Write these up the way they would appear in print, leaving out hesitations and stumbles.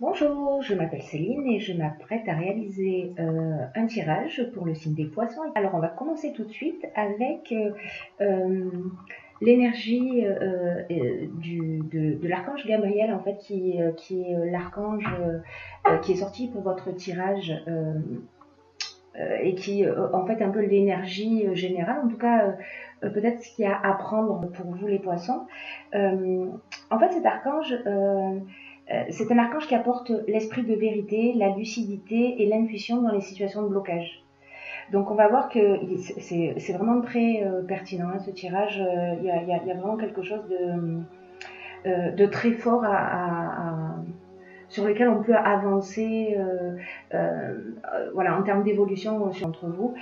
Bonjour, je m'appelle Céline et je m'apprête à réaliser un tirage pour le signe des poissons. Alors on va commencer tout de suite avec euh, l'énergie de l'archange Gabriel en fait qui est l'archange qui est sorti pour votre tirage et qui en fait un peu l'énergie générale, en tout cas peut-être ce qu'il y a à prendre pour vous les poissons. En fait cet archange c'est un archange qui apporte l'esprit de vérité, la lucidité et l'intuition dans les situations de blocage. Donc on va voir que c'est vraiment très pertinent hein, ce tirage. Il y a vraiment quelque chose de très fort sur lequel on peut avancer voilà, en termes d'évolution entre vous.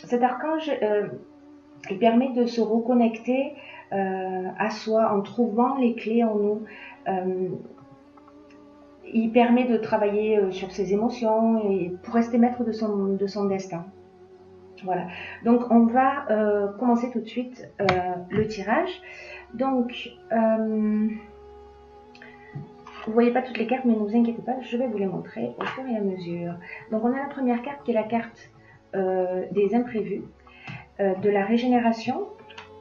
Cet archange, il permet de se reconnecter à soi en trouvant les clés en nous. Il permet de travailler sur ses émotions et pour rester maître de son destin. Voilà. Donc on va commencer tout de suite le tirage. Donc vous voyez pas toutes les cartes, mais ne vous inquiétez pas, je vais vous les montrer au fur et à mesure. Donc on a la première carte qui est la carte des imprévus, de la régénération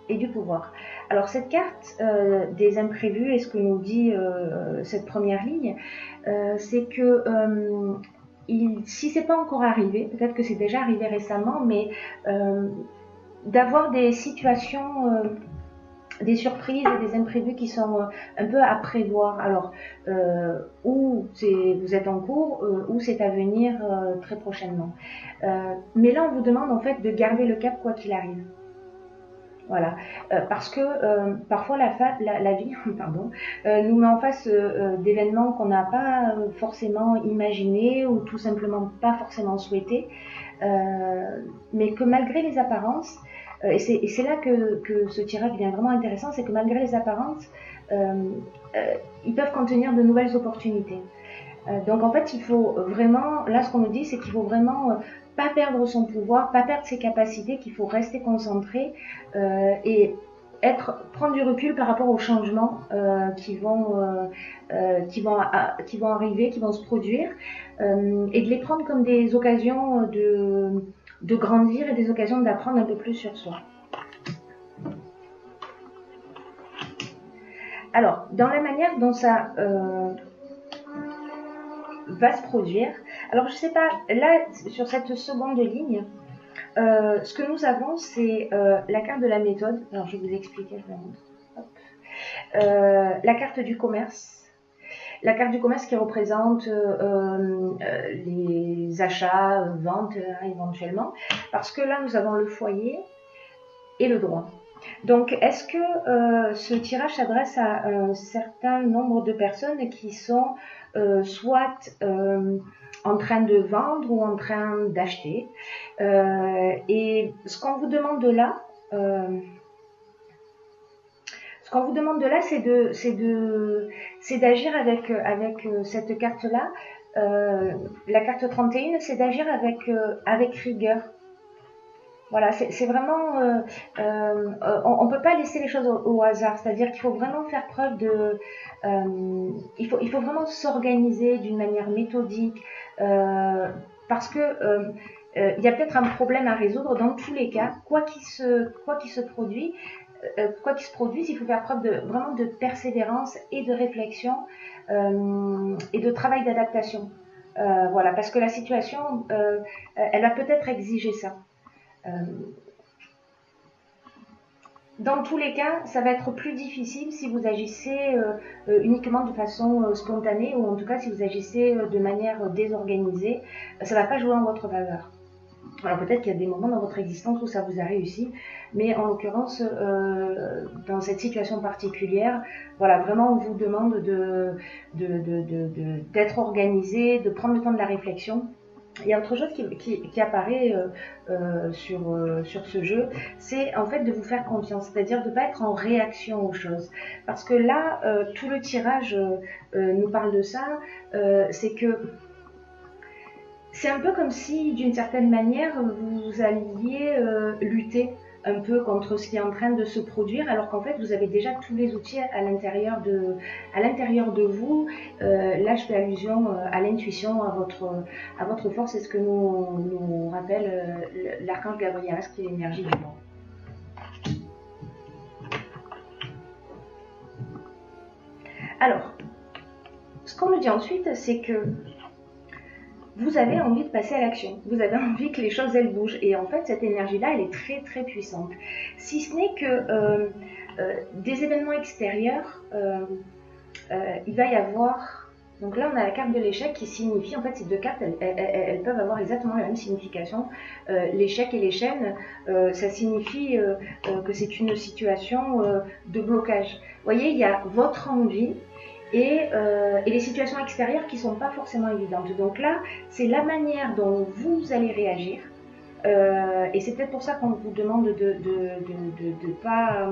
et du pouvoir. Alors cette carte des imprévus, et ce que nous dit cette première ligne, c'est que si c'est pas encore arrivé, peut-être que c'est déjà arrivé récemment, mais d'avoir des situations, des surprises et des imprévus qui sont un peu à prévoir. Alors, ou vous êtes en cours, ou c'est à venir très prochainement. Mais là, on vous demande en fait de garder le cap quoi qu'il arrive. Voilà, parce que parfois la vie pardon, nous met en face d'événements qu'on n'a pas forcément imaginés ou tout simplement pas forcément souhaités, mais que malgré les apparences, et c'est là que ce tirage devient vraiment intéressant, c'est que malgré les apparences, ils peuvent contenir de nouvelles opportunités. Donc en fait, il faut vraiment, là ce qu'on nous dit, c'est qu'il faut vraiment pas perdre son pouvoir, pas perdre ses capacités, qu'il faut rester concentré et prendre du recul par rapport aux changements qui vont arriver, qui vont se produire, et de les prendre comme des occasions de grandir et des occasions d'apprendre un peu plus sur soi. Alors, dans la manière dont ça va se produire. Alors je sais pas, là sur cette seconde ligne, ce que nous avons c'est la carte de la méthode. Alors je vais vous expliquer, je vais montrer. La carte du commerce. La carte du commerce qui représente les achats, ventes éventuellement. Parce que là nous avons le foyer et le droit. Donc, est-ce que ce tirage s'adresse à un certain nombre de personnes qui sont soit en train de vendre ou en train d'acheter et ce qu'on vous demande là, c'est d'agir avec cette carte-là. La carte 31, c'est d'agir avec rigueur. Voilà, c'est vraiment, on peut pas laisser les choses au hasard. C'est-à-dire qu'il faut vraiment faire preuve de, il faut vraiment s'organiser d'une manière méthodique, parce que il y a peut-être un problème à résoudre. Dans tous les cas, quoi qu'il se produise, il faut faire preuve vraiment de persévérance et de réflexion et de travail d'adaptation. Voilà, parce que la situation, elle va peut-être exiger ça. Dans tous les cas, ça va être plus difficile si vous agissez uniquement de façon spontanée ou en tout cas si vous agissez de manière désorganisée, ça ne va pas jouer en votre faveur. Alors peut-être qu'il y a des moments dans votre existence où ça vous a réussi, mais en l'occurrence, dans cette situation particulière, voilà, vraiment on vous demande d'être organisé, de prendre le temps de la réflexion. Il y a autre chose qui apparaît sur ce jeu, c'est en fait de vous faire confiance, c'est-à-dire de ne pas être en réaction aux choses. Parce que là, tout le tirage nous parle de ça, c'est que c'est un peu comme si, d'une certaine manière, vous alliez lutter un peu contre ce qui est en train de se produire, alors qu'en fait, vous avez déjà tous les outils à l'intérieur de vous. Là, là, je fais allusion à l'intuition, à votre force, c'est ce que nous rappelle l'archange Gabriel, qui est l'énergie du monde. Alors, ce qu'on nous dit ensuite, c'est que vous avez envie de passer à l'action. Vous avez envie que les choses, elles bougent. Et en fait, cette énergie-là, elle est très, très puissante. Si ce n'est que des événements extérieurs, il va y avoir... Donc là, on a la carte de l'échec qui signifie... En fait, ces deux cartes, elles peuvent avoir exactement la même signification. L'échec et les chaînes, ça signifie que c'est une situation de blocage. Vous voyez, il y a votre envie... Et les situations extérieures qui ne sont pas forcément évidentes. Donc là, c'est la manière dont vous allez réagir. Et c'est peut-être pour ça qu'on vous demande de pas...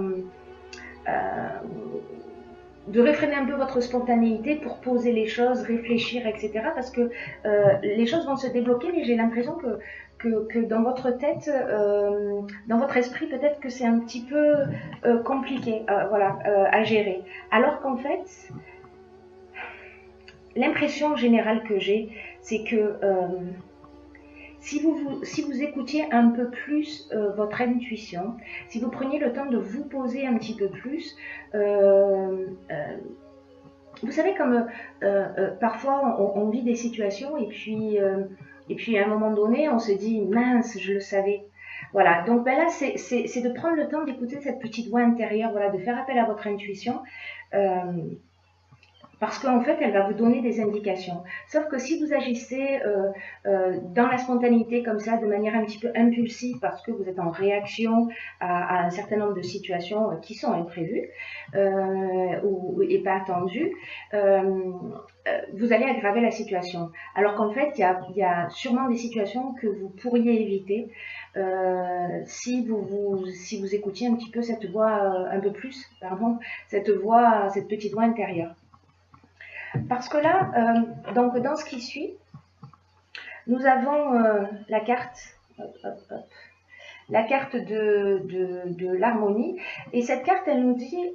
de réfréner un peu votre spontanéité pour poser les choses, réfléchir, etc. Parce que les choses vont se débloquer, mais j'ai l'impression que dans votre tête, dans votre esprit, peut-être que c'est un petit peu compliqué à gérer. Alors qu'en fait... L'impression générale que j'ai, c'est que si vous écoutiez un peu plus votre intuition, si vous preniez le temps de vous poser un petit peu plus, vous savez comme parfois on vit des situations et puis à un moment donné on se dit mince, je le savais. Voilà, donc ben là c'est de prendre le temps d'écouter cette petite voix intérieure, voilà, de faire appel à votre intuition. Parce qu'en fait, elle va vous donner des indications. Sauf que si vous agissez dans la spontanéité comme ça, de manière un petit peu impulsive, parce que vous êtes en réaction à un certain nombre de situations qui sont imprévues et pas attendues, vous allez aggraver la situation. Alors qu'en fait, il y a sûrement des situations que vous pourriez éviter si vous écoutiez un petit peu cette voix, un peu plus, pardon, cette petite voix intérieure. Parce que là, donc dans ce qui suit, nous avons la carte, la carte de l'harmonie. Et cette carte, elle nous dit,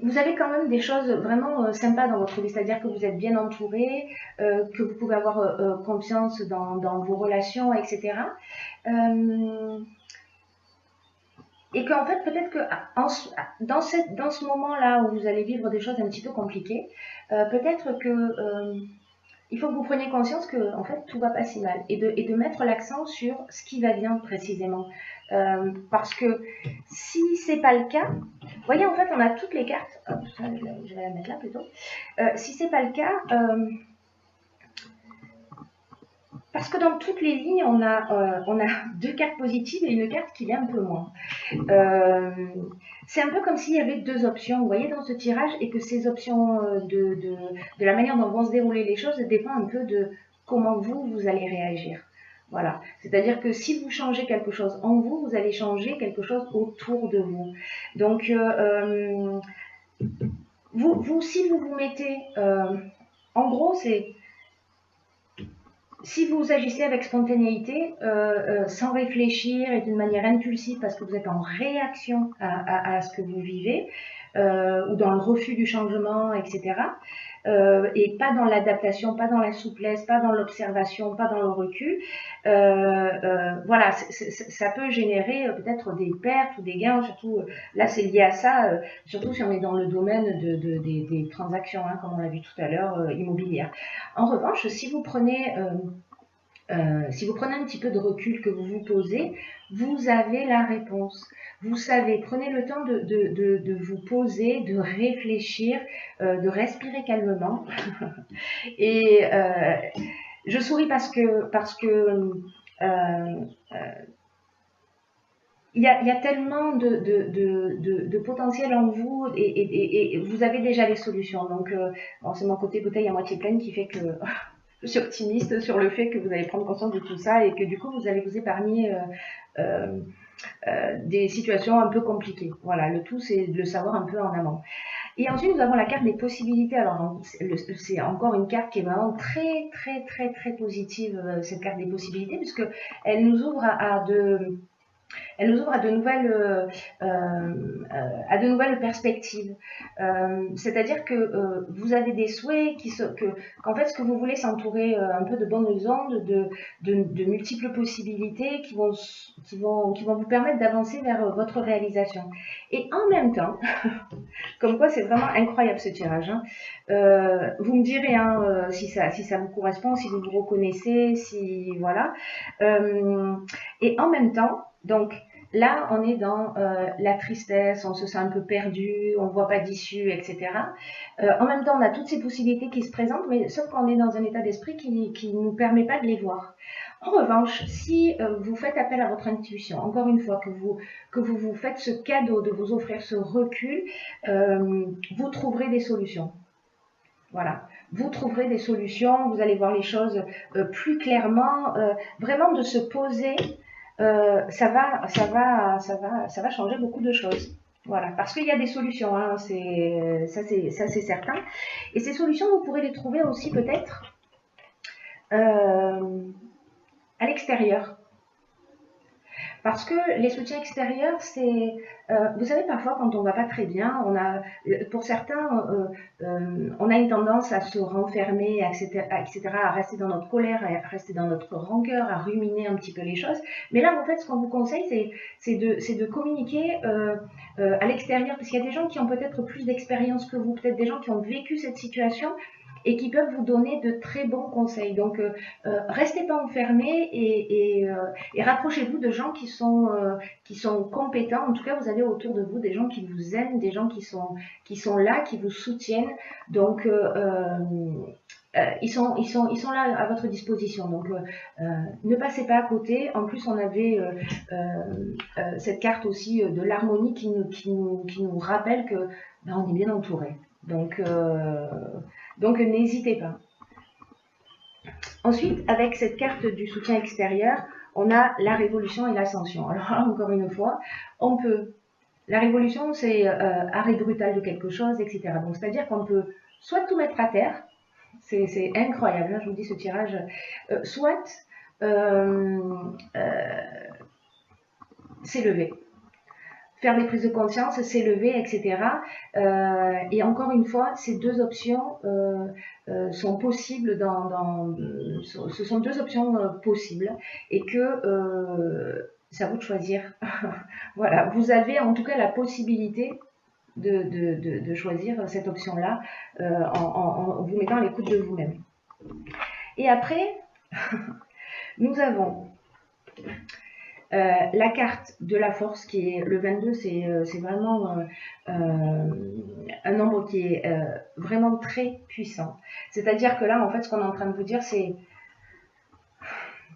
vous avez quand même des choses vraiment sympas dans votre vie, c'est-à-dire que vous êtes bien entouré, que vous pouvez avoir confiance dans vos relations, etc. Et qu'en fait, peut-être que dans ce moment-là où vous allez vivre des choses un petit peu compliquées, peut-être que il faut que vous preniez conscience que en fait, tout va pas si mal. Et de mettre l'accent sur ce qui va bien précisément. Parce que si c'est pas le cas, vous voyez, en fait, on a toutes les cartes. Hop, ça, je vais la mettre là plutôt. Si c'est pas le cas... parce que dans toutes les lignes, on a deux cartes positives et une carte qui l'est un peu moins. C'est un peu comme s'il y avait deux options, vous voyez, dans ce tirage, et que ces options de la manière dont vont se dérouler les choses dépendent un peu de comment vous allez réagir. Voilà. C'est-à-dire que si vous changez quelque chose en vous, vous allez changer quelque chose autour de vous. Donc, si vous vous mettez... en gros, c'est... Si vous agissez avec spontanéité, sans réfléchir et d'une manière impulsive parce que vous êtes en réaction à ce que vous vivez, ou dans le refus du changement, etc., et pas dans l'adaptation, pas dans la souplesse, pas dans l'observation, pas dans le recul, voilà, ça peut générer peut-être des pertes ou des gains, surtout, là c'est lié à ça, surtout si on est dans le domaine des transactions, hein, comme on l'a vu tout à l'heure, immobilières. En revanche, si vous prenez un petit peu de recul, que vous vous posez, vous avez la réponse. Vous savez, prenez le temps de vous poser, de réfléchir, de respirer calmement. Et je souris parce que il y a tellement de potentiel en vous et vous avez déjà les solutions. Donc, bon, c'est mon côté bouteille à moitié pleine qui fait que je suis optimiste sur le fait que vous allez prendre conscience de tout ça et que du coup, vous allez vous épargner des situations un peu compliquées. Voilà, le tout, c'est de le savoir un peu en amont. Et ensuite, nous avons la carte des possibilités. Alors, c'est encore une carte qui est vraiment très, très, très, très positive, cette carte des possibilités, puisque elle nous ouvre à de Elle nous ouvre à de nouvelles perspectives. C'est-à-dire que vous avez des souhaits qu'en fait, ce que vous voulez, s'entourer un peu de bonnes ondes, de multiples possibilités qui vont vous permettre d'avancer vers votre réalisation. Et en même temps, comme quoi c'est vraiment incroyable ce tirage, hein. Vous me direz hein, si ça vous correspond, si vous vous reconnaissez, si voilà. Et en même temps, donc là, on est dans la tristesse, on se sent un peu perdu, on ne voit pas d'issue, etc. En même temps, on a toutes ces possibilités qui se présentent, mais sauf qu'on est dans un état d'esprit qui ne nous permet pas de les voir. En revanche, si vous faites appel à votre intuition, encore une fois, que vous faites ce cadeau de vous offrir ce recul, vous trouverez des solutions. Voilà, vous trouverez des solutions, vous allez voir les choses plus clairement, vraiment de se poser, ça va changer beaucoup de choses. Voilà, parce qu'il y a des solutions, hein, ça c'est certain. Et ces solutions, vous pourrez les trouver aussi peut-être à l'extérieur. Parce que les soutiens extérieurs, c'est, vous savez, parfois quand on va pas très bien, pour certains, on a une tendance à se renfermer, etc., à rester dans notre colère, à rester dans notre rancœur, à ruminer un petit peu les choses. Mais là, en fait, ce qu'on vous conseille, c'est de communiquer à l'extérieur, parce qu'il y a des gens qui ont peut-être plus d'expérience que vous, peut-être des gens qui ont vécu cette situation et qui peuvent vous donner de très bons conseils. Donc, restez pas enfermés et rapprochez-vous de gens qui sont compétents. En tout cas, vous avez autour de vous des gens qui vous aiment, des gens qui sont là, qui vous soutiennent. Donc, ils sont là à votre disposition. Donc, ne passez pas à côté. En plus, on avait cette carte aussi de l'harmonie qui nous rappelle que ben, on est bien entouré. Donc n'hésitez pas. Ensuite, avec cette carte du soutien extérieur, on a la révolution et l'ascension. Alors là, encore une fois, la révolution, c'est arrêt brutal de quelque chose, etc. Donc, c'est-à-dire qu'on peut soit tout mettre à terre, c'est incroyable, hein, je vous dis ce tirage, soit s'élever. Faire des prises de conscience, s'élever, etc. Et encore une fois, ces deux options sont possibles ce sont deux options possibles et que c'est à vous de choisir. Voilà, vous avez en tout cas la possibilité de choisir cette option-là en vous mettant à l'écoute de vous-même. Et après, nous avons la carte de la force qui est le 22, c'est vraiment un nombre qui est vraiment très puissant. C'est-à-dire que là, en fait, ce qu'on est en train de vous dire, c'est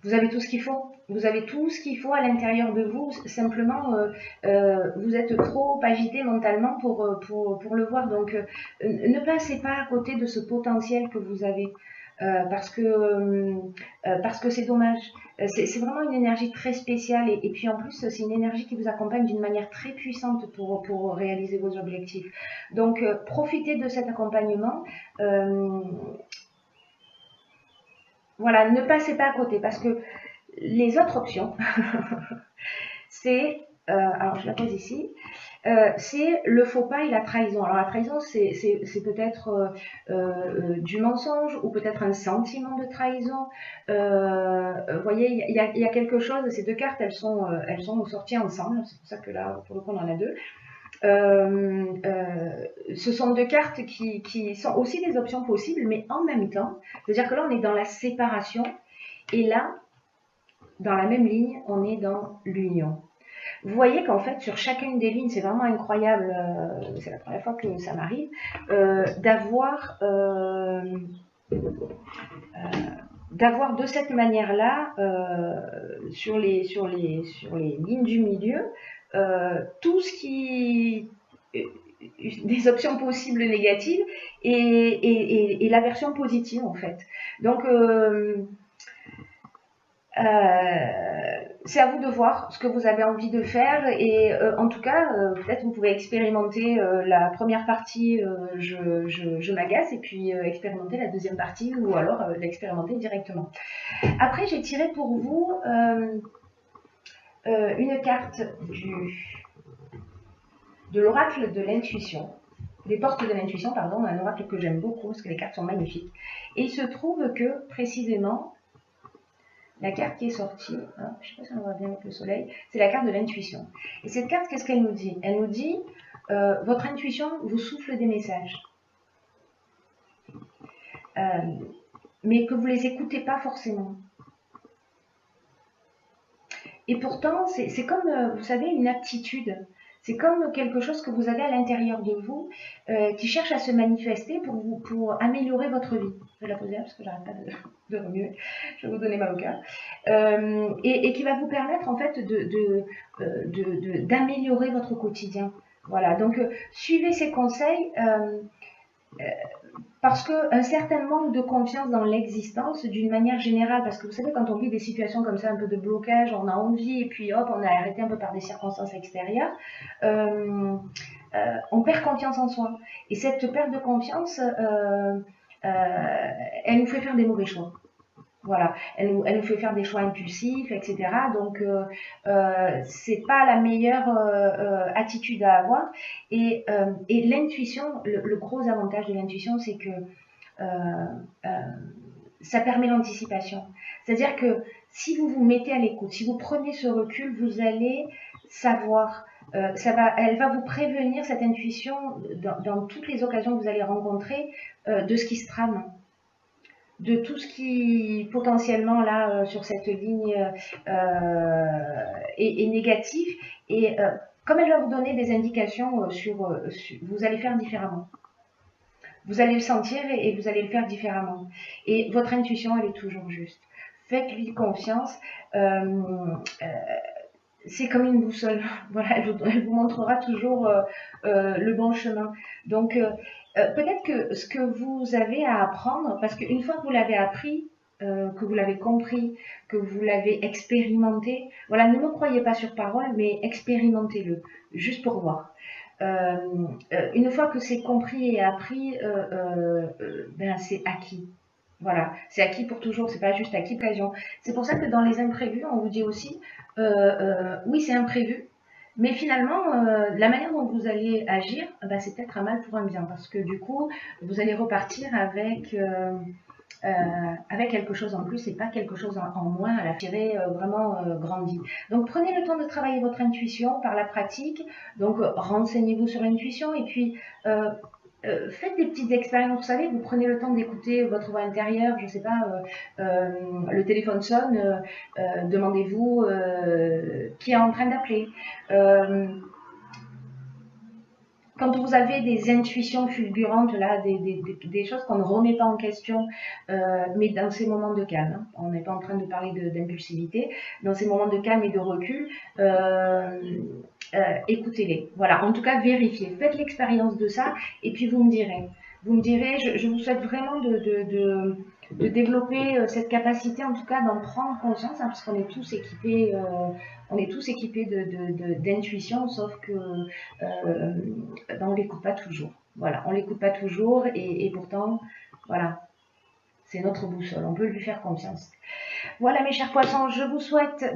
vous avez tout ce qu'il faut. Vous avez tout ce qu'il faut à l'intérieur de vous. Simplement, vous êtes trop agité mentalement pour le voir. Donc, ne passez pas à côté de ce potentiel que vous avez. Parce que c'est dommage. C'est vraiment une énergie très spéciale et puis en plus c'est une énergie qui vous accompagne d'une manière très puissante pour réaliser vos objectifs. Donc profitez de cet accompagnement. Voilà, ne passez pas à côté parce que les autres options, c'est, alors je la pose ici, c'est le faux pas et la trahison. Alors la trahison, c'est peut-être du mensonge ou peut-être un sentiment de trahison. Vous voyez, il y a quelque chose, ces deux cartes, elles sont sorties ensemble, c'est pour ça que là, pour le coup, on en a deux. Ce sont deux cartes qui sont aussi des options possibles, mais en même temps, c'est-à-dire que là, on est dans la séparation, et là, dans la même ligne, on est dans l'union. Vous voyez qu'en fait, sur chacune des lignes, c'est vraiment incroyable, c'est la première fois que ça m'arrive, d'avoir de cette manière-là, sur les lignes du milieu, tout ce qui... des options possibles négatives et la version positive, en fait. Donc... c'est à vous de voir ce que vous avez envie de faire et en tout cas peut-être vous pouvez expérimenter la première partie je m'agace et puis expérimenter la deuxième partie ou alors l'expérimenter directement. Après j'ai tiré pour vous une carte de l'oracle de l'intuition, des portes de l'intuition, pardon, un oracle que j'aime beaucoup parce que les cartes sont magnifiques. Et il se trouve que précisément, la carte qui est sortie, hein, je ne sais pas si on voit bien avec le soleil, c'est la carte de l'intuition. Et cette carte, qu'est-ce qu'elle nous dit? Elle nous dit, votre intuition vous souffle des messages, mais que vous ne les écoutez pas forcément. Et pourtant, c'est comme, vous savez, une aptitude. C'est comme quelque chose que vous avez à l'intérieur de vous qui cherche à se manifester pour améliorer votre vie. Je vais la poser là parce que j'arrête pas de remuer. Je vais vous donner ma hauteur. Et qui va vous permettre en fait d'améliorer votre quotidien. Voilà, donc suivez ces conseils. Parce qu'un certain manque de confiance dans l'existence, d'une manière générale, parce que vous savez, quand on vit des situations comme ça, un peu de blocage, on a envie, et puis hop, on est arrêté un peu par des circonstances extérieures, on perd confiance en soi. Et cette perte de confiance, elle nous fait faire des mauvais choix. Voilà, elle nous fait faire des choix impulsifs, etc. Donc, c'est pas la meilleure attitude à avoir. Et l'intuition, le gros avantage de l'intuition, c'est que ça permet l'anticipation. C'est-à-dire que si vous vous mettez à l'écoute, si vous prenez ce recul, vous allez savoir. Elle va vous prévenir, cette intuition, dans toutes les occasions que vous allez rencontrer, de ce qui se trame, de tout ce qui potentiellement là sur cette ligne est négatif, et comme elle va vous donner des indications vous allez faire différemment. Vous allez le sentir et vous allez le faire différemment. Et votre intuition, elle est toujours juste. Faites-lui confiance. C'est comme une boussole. Voilà, elle vous montrera toujours le bon chemin. Donc, peut-être que ce que vous avez à apprendre, parce qu'une fois que vous l'avez appris, que vous l'avez compris, que vous l'avez expérimenté, voilà, ne me croyez pas sur parole, mais expérimentez-le, juste pour voir. Une fois que c'est compris et appris, ben c'est acquis. Voilà, c'est acquis pour toujours, c'est pas juste acquis pour l'occasion. C'est pour ça que dans les imprévus, on vous dit aussi, oui, c'est imprévu, mais finalement, la manière dont vous allez agir, bah, c'est peut-être un mal pour un bien, parce que du coup, vous allez repartir avec quelque chose en plus et pas quelque chose en moins à la tirer vraiment grandi. Donc prenez le temps de travailler votre intuition par la pratique, donc renseignez-vous sur l'intuition et puis faites des petites expériences, vous savez, vous prenez le temps d'écouter votre voix intérieure, je ne sais pas, le téléphone sonne, demandez-vous qui est en train d'appeler. Quand vous avez des intuitions fulgurantes, là, des choses qu'on ne remet pas en question, mais dans ces moments de calme, hein, on n'est pas en train de parler d'impulsivité, dans ces moments de calme et de recul, écoutez-les. Voilà, en tout cas, vérifiez, faites l'expérience de ça, et puis vous me direz. Vous me direz, je vous souhaite vraiment de développer cette capacité, en tout cas d'en prendre conscience, hein, parce qu'on est tous équipés, d'intuition, sauf que ben, on l'écoute pas toujours. Voilà, on l'écoute pas toujours, et pourtant, voilà, c'est notre boussole, on peut lui faire confiance. Voilà mes chers poissons, je vous souhaite